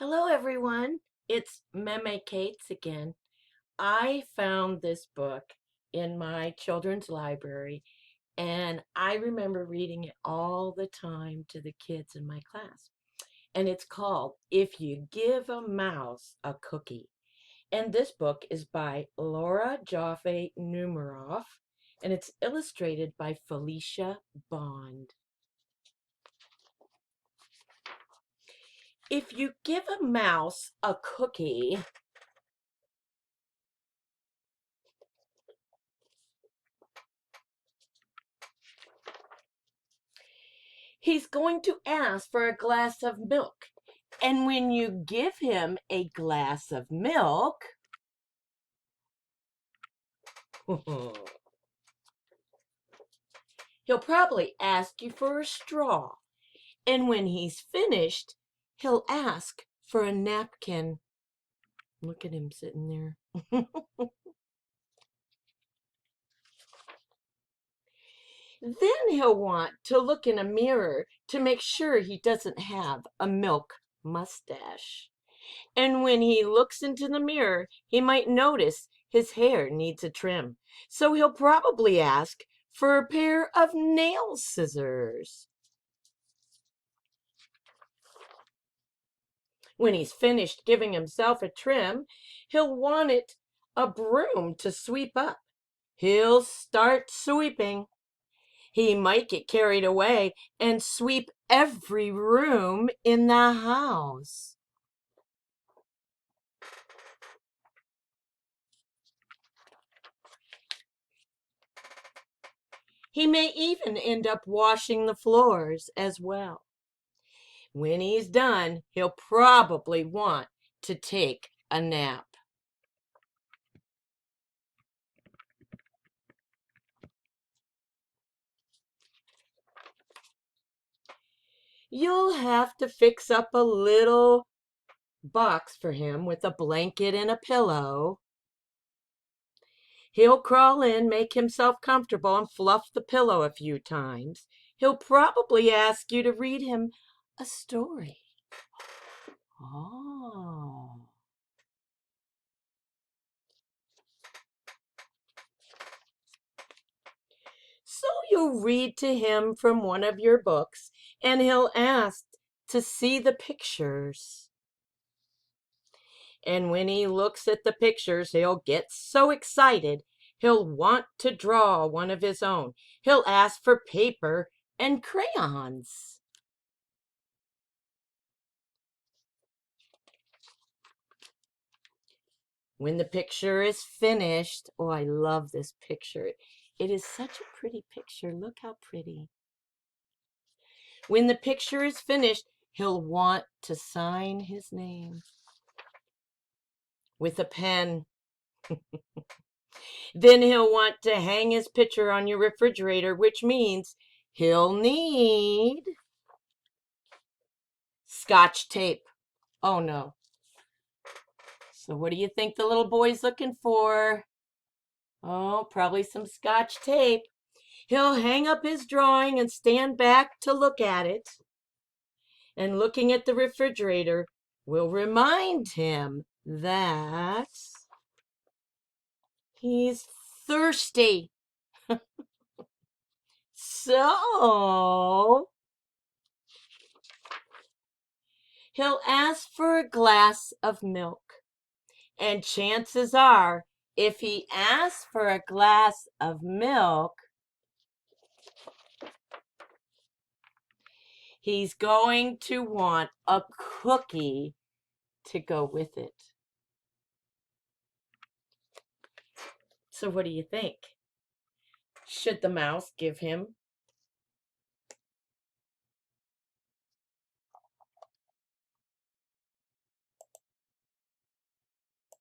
Hello, everyone. It's Meme Kates again. I found this book in my children's library, and I remember reading it all the time to the kids in my class. And it's called If You Give a Mouse a Cookie. And this book is by Laura Joffe Numeroff, and it's illustrated by Felicia Bond. If you give a mouse a cookie, he's going to ask for a glass of milk. And when you give him a glass of milk, he'll probably ask you for a straw. And when he's finished, he'll ask for a napkin. Look at him sitting there. Then he'll want to look in a mirror to make sure he doesn't have a milk mustache. And when he looks into the mirror, he might notice his hair needs a trim. So he'll probably ask for a pair of nail scissors. When he's finished giving himself a trim, he'll want a broom to sweep up. He'll start sweeping. He might get carried away and sweep every room in the house. He may even end up washing the floors as well. When he's done, he'll probably want to take a nap. You'll have to fix up a little box for him with a blanket and a pillow. He'll crawl in, make himself comfortable, and fluff the pillow a few times. He'll probably ask you to read him a story. Oh. So you'll read to him from one of your books, and he'll ask to see the pictures. And when he looks at the pictures, he'll get so excited, he'll want to draw one of his own. He'll ask for paper and crayons. When the picture is finished, oh, I love this picture. It is such a pretty picture. Look how pretty. When the picture is finished, he'll want to sign his name with a pen. Then he'll want to hang his picture on your refrigerator, which means he'll need Scotch tape. Oh no. So what do you think the little boy's looking for? Oh, probably some Scotch tape. He'll hang up his drawing and stand back to look at it. And looking at the refrigerator will remind him that he's thirsty. So he'll ask for a glass of milk. And chances are, if he asks for a glass of milk, he's going to want a cookie to go with it. So what do you think? Should the mouse give him